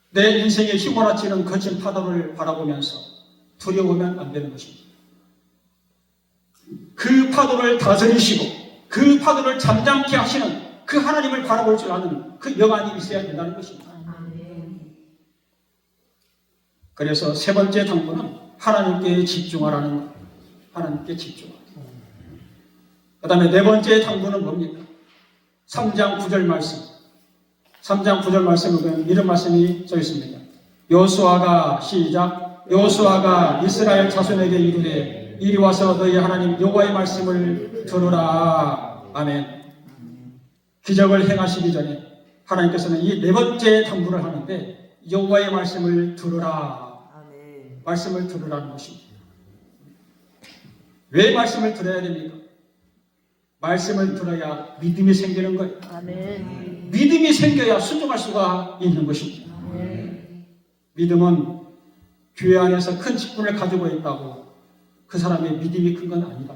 내 인생의 휘몰아치는 거친 파도를 바라보면서 두려워하면 안 되는 것입니다. 그 파도를 다스리시고 그 파도를 잠잠케 하시는 그 하나님을 바라볼 줄 아는 그 영안이 있어야 된다는 것입니다. 그래서 세 번째 당부는 하나님께 집중하라는 것. 하나님께 집중하라. 그 다음에 네 번째 당부는 뭡니까? 3장 9절 말씀. 3장 9절 말씀을 보면 이런 말씀이 써 있습니다. 여호수아가 시작 여호수아가 이스라엘 자손에게 이르되 이리 와서 너희 하나님 여호와의 말씀을 들으라. 아멘. 기적을 행하시기 전에 하나님께서는 이 네 번째 당부를 하는데 여호와의 말씀을 들으라. 아멘. 말씀을 들으라는 것입니다. 왜 말씀을 들어야 됩니까? 말씀을 들어야 믿음이 생기는 거예요. 아멘. 믿음이 생겨야 순종할 수가 있는 것입니다. 믿음은 교회 안에서 큰 직분을 가지고 있다고 그 사람의 믿음이 큰 건 아니다.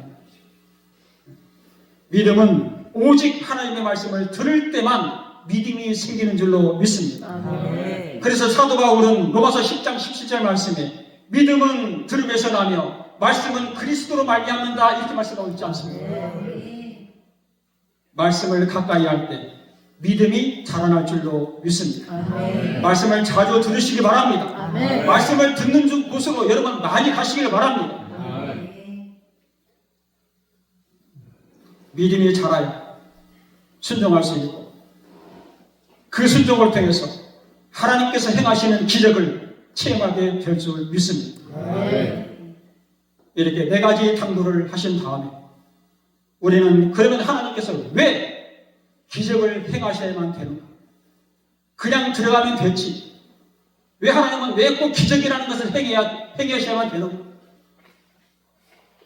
믿음은 오직 하나님의 말씀을 들을 때만 믿음이 생기는 줄로 믿습니다. 아멘. 그래서 사도 바울은 로마서 10장 17절 말씀에 믿음은 들음에서 나며 말씀은 그리스도로 말미암는다 이렇게 말씀하고 있지 않습니까? 말씀을 가까이 할 때 믿음이 자라날 줄로 믿습니다. 아멘. 말씀을 자주 들으시기 바랍니다. 아멘. 말씀을 듣는 곳으로 여러분 많이 가시길 바랍니다. 믿음이 자라야 순종할 수 있고 그 순종을 통해서 하나님께서 행하시는 기적을 체험하게 될 줄 믿습니다. 이렇게 네 가지 당부를 하신 다음에 우리는 그러면 하나님께서 왜 기적을 행하셔야만 되는가? 그냥 들어가면 됐지. 왜 하나님은 왜 꼭 기적이라는 것을 행하셔야만 되는가?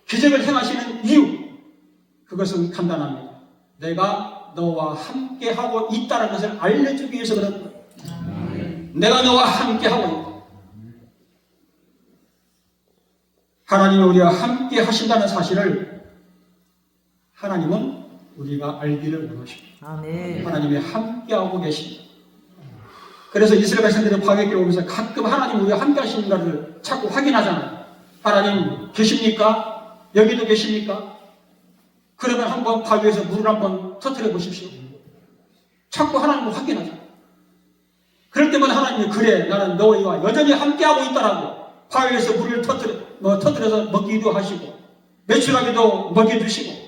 기적을 행하시는 이유, 그것은 간단합니다. 내가 너와 함께 하고 있다는 것을 알려주기 위해서 그런 거예요. 내가 너와 함께 하고 있다. 하나님이 우리와 함께 하신다는 사실을 하나님은 우리가 알기를 원하십니다. 아멘. 하나님이 함께하고 계십니다. 그래서 이스라엘 백성들이 광야길에 오면서 가끔 하나님 우리와 함께 하시는가를 자꾸 확인하잖아요. 하나님 계십니까? 여기도 계십니까? 그러면 한번 바위에서 물을 한번 터뜨려 보십시오. 자꾸 하나님을 확인하죠. 그럴 때마다 하나님이 그래 나는 너희와 여전히 함께하고 있다라고 바위에서 물을 터뜨려서 먹기도 하시고 매출하기도 먹여주시고.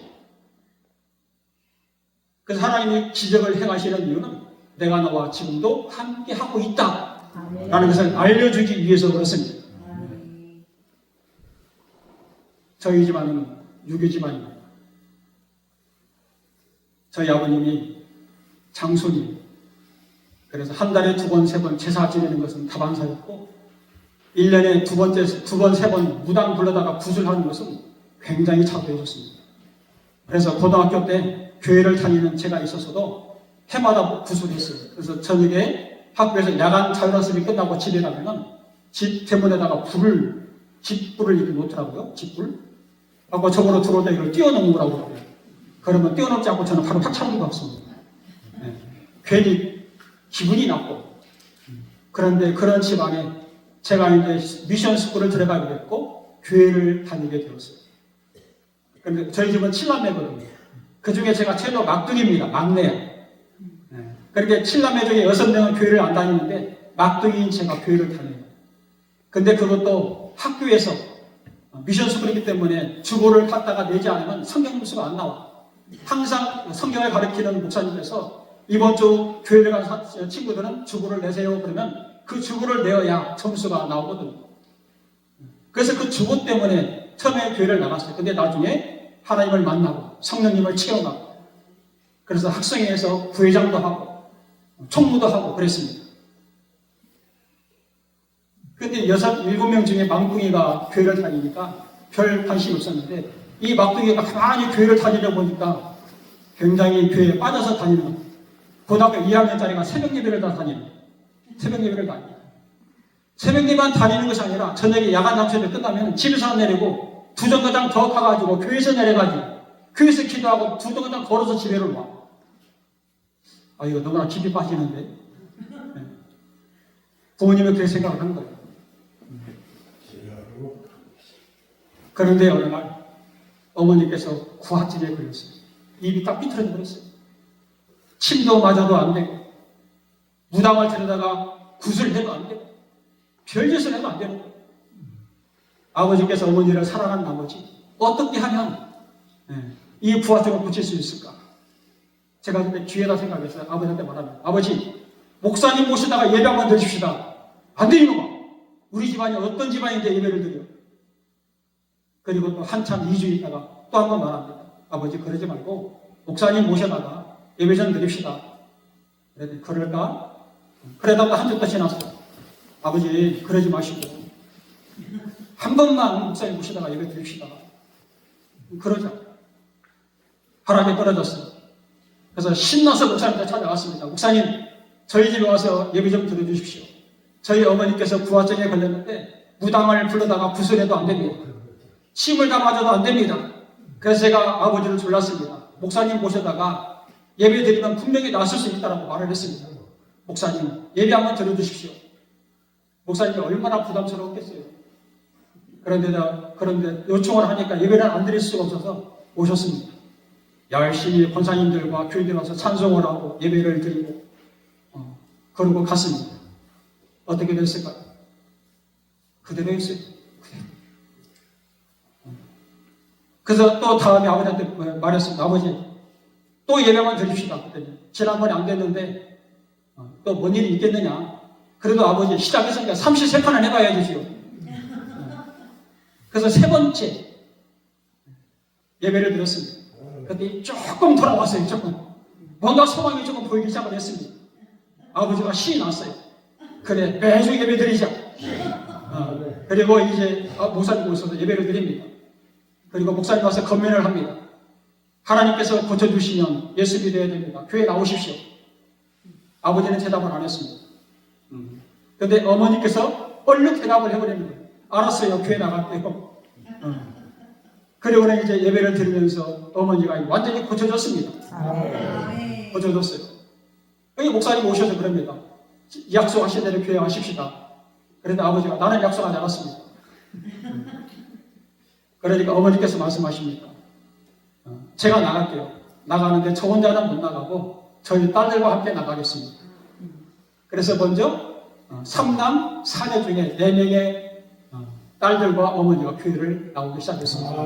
그래서 하나님이 기적을 행하시는 이유는 내가 너와 지금도 함께하고 있다라는 것을 알려주기 위해서 그렇습니다. 저희 집안은 유교 집안입니다. 저희 아버님이 장손이에요. 그래서 한 달에 2번, 3번 제사 지내는 것은 다반사였고 1년에 2번, 3번 무당 불러다가 구슬하는 것은 굉장히 자부해졌습니다. 그래서 고등학교 때 교회를 다니는 제가 있어서도 해마다 구슬했어요. 그래서 저녁에 학교에서 야간 자율학습이 끝나고 집에 가면은 집 대문에다가 집불을 이렇게 놓더라고요. 집불. 하고 저거로 들어올 때 이걸 뛰어넘으라고 그래요. 그러면 뛰어넘지 않고 저는 바로 확 차는 것 같습니다. 네. 괜히 기분이 나고. 그런데 그런 집안에 제가 이제 미션 스쿨을 들어가게 됐고 교회를 다니게 되었어요. 그런데 저희 집은 7남매거든요. 그 중에 제가 최소 막둥이입니다. 막내야. 네. 그렇게 7남매 중에 6명은 교회를 안 다니는데 막둥이인 제가 교회를 다녀요. 근데 그것도 학교에서 미션 스쿨이기 때문에 주보를 갖다가 내지 않으면 성경 점수가 안 나와. 항상 성경을 가르치는 목사님께서 이번 주 교회를 간 친구들은 주보를 내세요. 그러면 그 주보를 내어야 점수가 나오거든요. 그래서 그 주보 때문에 처음에 교회를 나갔어요. 근데 나중에 하나님을 만나고 성령님을 체험하고 그래서 학생회에서 부회장도 하고 총무도 하고 그랬습니다. 근데 7명 중에 막둥이가 교회를 다니니까 별 관심이 없었는데 이 막둥이가 가만히 교회를 다니다 보니까 굉장히 교회에 빠져서 다니는 거예요. 고등학교 2학년짜리가 새벽 예배를 다 다니는 거예요. 새벽 예배를 다니는 거예요. 새벽 예배만 다니는 것이 아니라 저녁에 야간 남수예배 끝나면 집에서 안 내리고 2정거장 더 가가지고 교회에서 내려가지고 교회에서 기도하고 2정거장 걸어서 집에를 와. 아 이거 너무나 깊이 빠지는데 네. 부모님은 그렇게 생각을 한 거예요. 그런데 어느 날 어머니께서 구악질에 걸렸어요. 입이 딱 삐뚤어져 버렸어요. 침도 마저도 안 되고 무당을 데려다가 구슬해도 안 되고 별짓을 해도 안 되는 거예요. 아버지께서 어머니를 사랑한 나머지 어떻게 하면 이 부화증을 고칠 수 있을까? 제가 그때 기회다 생각해서 아버지한테 말합니다. 아버지 목사님 모시다가 예배 한번 드립시다. 안 돼 이놈아. 우리 집안이 어떤 집안인데 예배를 드려? 그리고 또 한참 2주 있다가 또 한 번 말합니다. 아버지 그러지 말고 목사님 모셔다가 예배 좀 드립시다. 그랬더니 그럴까? 그러다가 한 주 더 지났어요. 아버지 그러지 마시고 한 번만 목사님 모시다가 예배 드립시다. 그러자 바람이 떨어졌어요. 그래서 신나서 목사님한테 찾아왔습니다. 목사님 저희 집에 와서 예배 좀 드려주십시오. 저희 어머니께서 부화증에 걸렸는데 무당을 불러다가 구슬해도 안 됩니다. 침을 담아줘도 안 됩니다. 그래서 제가 아버지를 졸랐습니다. 목사님 모셔다가 예배 드리면 분명히 나았을 수 있다고 말을 했습니다. 목사님 예배 한번 드려주십시오. 목사님이 얼마나 부담스러웠겠어요. 그런데 요청을 하니까 예배를 안 드릴 수가 없어서 오셨습니다. 열심히 권사님들과 교인들 와서 찬송을 하고 예배를 드리고 그러고 갔습니다. 어떻게 됐을까요? 그대로 했어요. 그대로. 그래서 또 다음에 아버지한테 말했습니다. 아버지 또 예배만 드립시다. 그랬더니 지난번에 안 됐는데 또 뭔 일이 있겠느냐. 그래도 아버지 시작했으니까 33판을 해봐야지요. 그래서 세 번째 예배를 드렸습니다. 그때 조금 돌아왔어요. 조금 뭔가 소망이 조금 보이기 시작을 했습니다. 아버지가 신이 났어요. 그래 매주 예배 드리자. 그리고 이제 목사님 오셔서 예배를 드립니다. 그리고 목사님 와서 건면을 합니다. 하나님께서 고쳐주시면 예수 믿어야 됩니다. 교회 나오십시오. 아버지는 대답을 안 했습니다. 그런데 어머니께서 얼른 대답을 해버립니다. 알았어요. 교회 나갈게요. 그리고는 이제 예배를 드리면서 어머니가 완전히 고쳐졌습니다. 고쳐졌어요. 여기 목사님 오셔서 그럽니다. 약속하신 대로 교회 가십시다. 그런데 아버지가 나는 약속하지 않았습니다. 그러니까 어머니께서 말씀하십니까? 제가 나갈게요. 나가는데 저 혼자는 못 나가고 저희 딸들과 함께 나가겠습니다. 그래서 먼저 3남 4녀 중에 4명의 딸들과 어머니가 교회를 나오기 시작했습니다.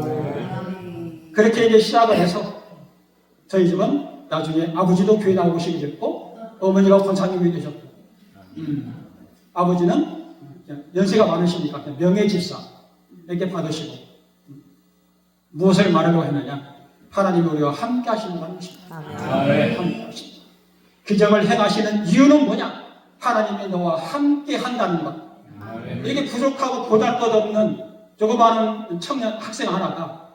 그렇게 이제 시작을 해서 저희 집은 나중에 아버지도 교회 나오시게 됐고 어머니가 권사님이 되셨고 아버지는 연세가 많으시니까 명예집사 이렇게 받으시고 무엇을 말하려고 했느냐? 하나님이 우리와 함께 하신다는 것입니다. 함께 하신다. 기적을 행하시는 이유는 뭐냐? 하나님이 너와 함께 한다는 것. 이게 부족하고 보잘것없는 조그마한 청년 학생 하나가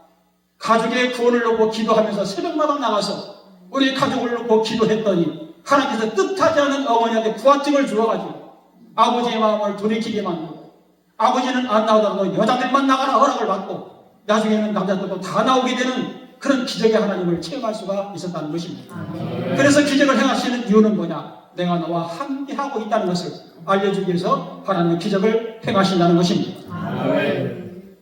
가족의 구원을 놓고 기도하면서 새벽마다 나가서 우리 가족을 놓고 기도했더니 하나님께서 뜻하지 않은 어머니한테 부화증을 주어가지고 아버지의 마음을 돌이키게 만들고 아버지는 안 나오더라도 여자들만 나가라 허락을 받고 나중에는 남자들도 다 나오게 되는 그런 기적의 하나님을 체험할 수가 있었다는 것입니다. 그래서 기적을 행하시는 이유는 뭐냐? 내가 너와 함께하고 있다는 것을 알려주기 위해서 하나님의 기적을 행하신다는 것입니다.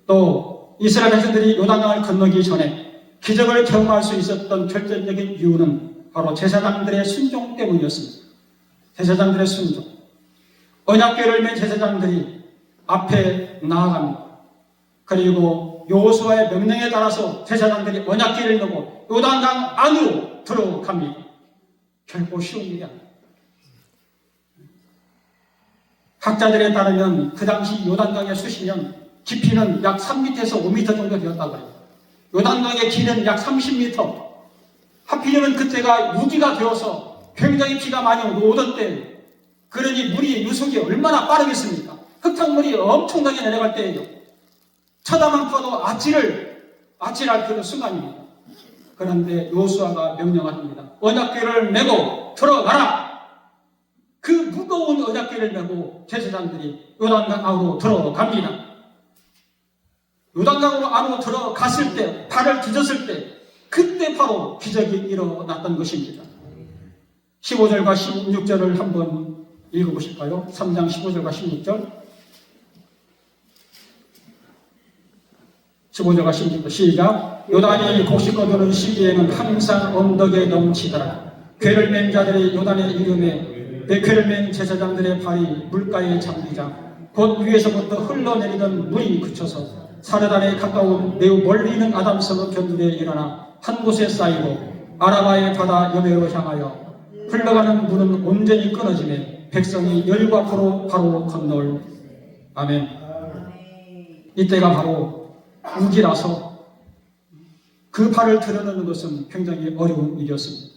또 이스라엘 백성들이 요단강을 건너기 전에 기적을 경험할 수 있었던 결정적인 이유는 바로 제사장들의 순종 때문이었습니다. 제사장들의 순종. 언약궤를 맨 제사장들이 앞에 나아갑니다. 그리고 여호수아의 명령에 따라서 제사장들이 언약궤를 메고 요단강 안으로 들어갑니다. 결코 쉬운 일이 아닙니다. 학자들에 따르면 그 당시 요단강의 수심은 깊이는 약 3m에서 5m 정도 되었다고 해요. 요단강의 길은 약 30m. 하필이면 그때가 유기가 되어서 굉장히 비가 많이 오던 때예요. 그러니 물이 유속이 얼마나 빠르겠습니까? 흙탕물이 엄청나게 내려갈 때예요. 쳐다만 봐도 아찔할 그런 순간입니다. 그런데 여호수아가 명령을 합니다. 언약궤를 메고 들어가라. 그 무거운 언약궤를 메고 제사장들이 요단강 안으로 들어갑니다. 요단강으로 안으로 들어갔을 때, 발을 뒤졌을 때, 그때 바로 기적이 일어났던 것입니다. 15절과 16절을 한번 읽어보실까요? 3장 15절과 16절. 15절과 16절 시작. 요단이 곡식거두는 시기에는 항상 언덕에 넘치더라. 궤를 맨 자들의 요단의 이름에 내 궤를 맨 제사장들의 발이 물가에 잠기자 곧 위에서부터 흘러내리던 물이 그쳐서 사르단에 가까운 매우 멀리 있는 아담성의 견들에 일어나 한 곳에 쌓이고 아라바의 바다 여매로 향하여 흘러가는 물은 온전히 끊어지매 백성이 열과 포로 바로 건널 아멘. 이때가 바로 우기라서 그 발을 들여놓는 것은 굉장히 어려운 일이었습니다.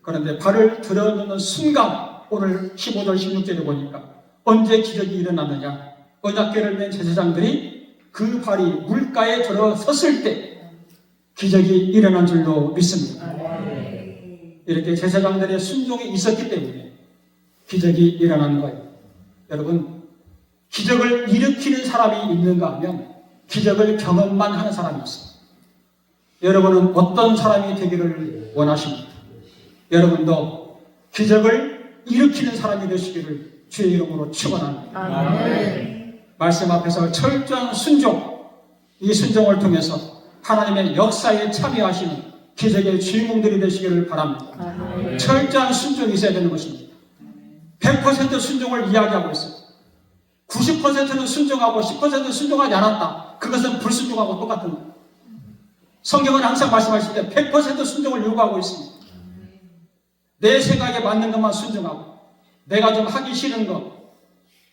그런데 발을 들여놓는 순간 오늘 15절 16절에 보니까 언제 기적이 일어났느냐, 언약궤를 맨 제사장들이 그 발이 물가에 들어섰을 때 기적이 일어난 줄로 믿습니다. 이렇게 제사장들의 순종이 있었기 때문에 기적이 일어나는 거예요. 여러분, 기적을 일으키는 사람이 있는가 하면 기적을 경험만 하는 사람이 있어요. 여러분은 어떤 사람이 되기를 원하십니까? 여러분도 기적을 일으키는 사람이 되시기를 주의 이름으로 축원합니다. 아멘. 말씀 앞에서 철저한 순종, 이 순종을 통해서 하나님의 역사에 참여하시는 기적의 주인공들이 되시기를 바랍니다. 아멘. 철저한 순종이 있어야 되는 것입니다. 100% 순종을 이야기하고 있어요. 90%는 순종하고 10%는 순종하지 않았다. 그것은 불순종하고 똑같은 거예요. 성경은 항상 말씀하실 때 100% 순종을 요구하고 있습니다. 내 생각에 맞는 것만 순종하고, 내가 좀 하기 싫은 것,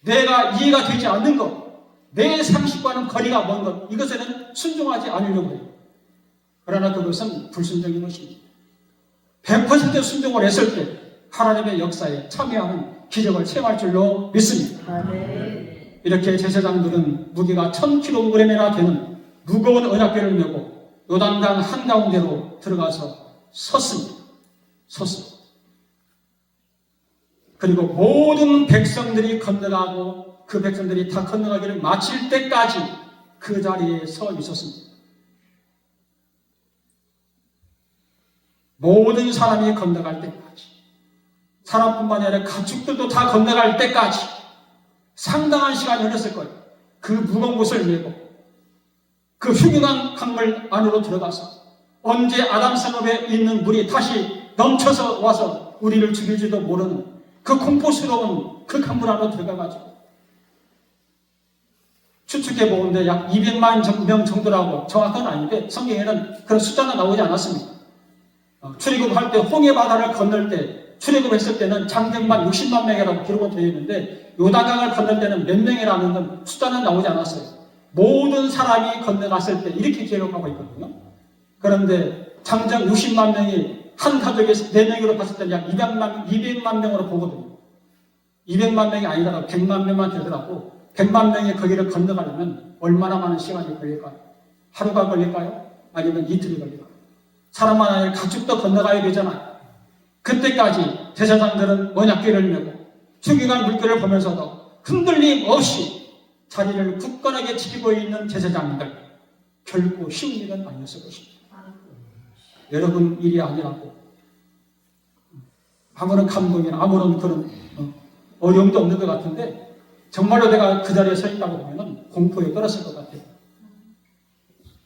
내가 이해가 되지 않는 것, 내 상식과는 거리가 먼 것, 이것에는 순종하지 않으려고 해요. 그러나 그것은 불순종인 것입니다. 100% 순종을 했을 때 하나님의 역사에 참여하는 기적을 체험할 줄로 믿습니다. 아멘. 이렇게 제사장들은 무게가 1000kg이나 되는 무거운 언약궤를 메고 요단강 한가운데로 들어가서 섰습니다. 그리고 모든 백성들이 건너가고 그 백성들이 다 건너가기를 마칠 때까지 그 자리에 서 있었습니다. 모든 사람이 건너갈 때까지, 사람뿐만 아니라 가축들도 다 건너갈 때까지 상당한 시간이 흘렀을 거예요. 그 무거운 것을 메고 그 흉흉한 강물 안으로 들어가서 언제 아담 산업에 있는 물이 다시 넘쳐서 와서 우리를 죽일지도 모르는 그 공포스러운 그 강물 안으로 들어가가지고 추측해 보는데 약 200만 명 정도라고, 정확한 아닌데 성경에는 그런 숫자는 나오지 않았습니다. 출애굽할 때 홍해 바다를 건널 때, 출애굽했을 때는 장정만 60만 명이라고 기록은 되어 있는데 요단강을 건널 때는 몇 명이라는 건 숫자는 나오지 않았어요. 모든 사람이 건너갔을 때 이렇게 기록하고 있거든요. 그런데 장정 60만 명이 한 가족에 4명으로 봤을 때는 약 200만 명으로 보거든요. 200만 명이 아니더라도 100만 명만 되더라도 100만 명이 거기를 건너가려면 얼마나 많은 시간이 걸릴까요? 하루가 걸릴까요? 아니면 이틀이 걸릴까요? 사람만 아니라 가축도 건너가야 되잖아요. 그때까지 제사장들은 언약궤를 메고 흉흉한 물결을 보면서도 흔들림 없이 자리를 굳건하게 지키고 있는 제사장들, 결코 쉬운 일은 아니었을 것입니다. 여러분 일이 아니라고 아무런 감동이나 아무런 그런 어려움도 없는 것 같은데 정말로 내가 그 자리에 서 있다고 보면 공포에 떨었을 것 같아요.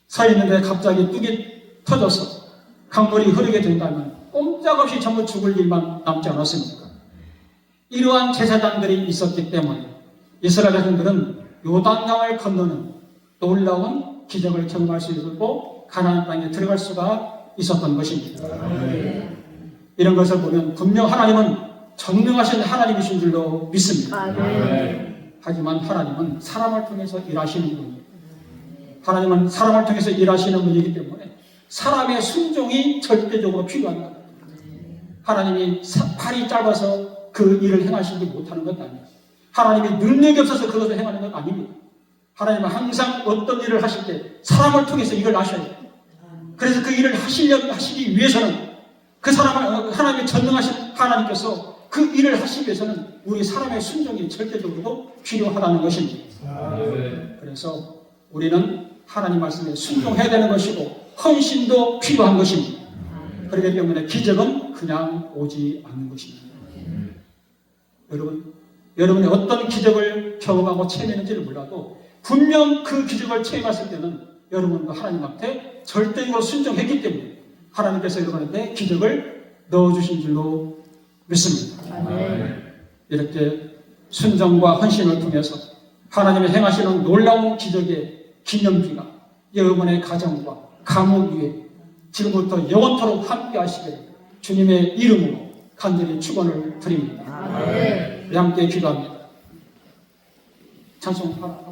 서 있는데 갑자기 뚝이 터져서 강물이 흐르게 된다면 꼼짝없이 전부 죽을 일만 남지 않았습니까? 이러한 제사장들이 있었기 때문에 이스라엘 백성들은 요단강을 건너는 놀라운 기적을 경험할 수 있었고 가나안 땅에 들어갈 수가 있었던 것입니다. 이런 것을 보면 분명 하나님은 전능하신 하나님이신 줄로 믿습니다. 하지만 하나님은 사람을 통해서 일하시는 분이에요. 하나님은 사람을 통해서 일하시는 분이기 때문에 사람의 순종이 절대적으로 필요한 겁니다. 하나님이 팔이 짧아서 그 일을 행하시지 못하는 것 아닙니다. 하나님이 능력이 없어서 그것을 행하는 것 아닙니다. 하나님은 항상 어떤 일을 하실 때 사람을 통해서 일을 하셔야 돼요. 그래서 그 일을 하시기 위해서는 그 사람을 하나님의 전능하신 하나님께서 그 일을 하시기 위해서는 우리 사람의 순종이 절대적으로 필요하다는 것입니다. 그래서 우리는 하나님 말씀에 순종해야 되는 것이고 헌신도 필요한 것입니다. 그렇기 때문에 기적은 그냥 오지 않는 것입니다. 여러분이 어떤 기적을 경험하고 체험했는지를 몰라도 분명 그 기적을 체험했을 때는 여러분도 하나님 앞에 절대적으로 순종했기 때문에 하나님께서 여러분한테 기적을 넣어주신 줄로 믿습니다. 이렇게 순종과 헌신을 통해서 하나님의 행하시는 놀라운 기적의 기념비가 여러분의 가정과 가문 위에 지금부터 영원토록 함께 하시기를 주님의 이름으로 간절히 축원을 드립니다. 함께 기도합니다. 찬송하라.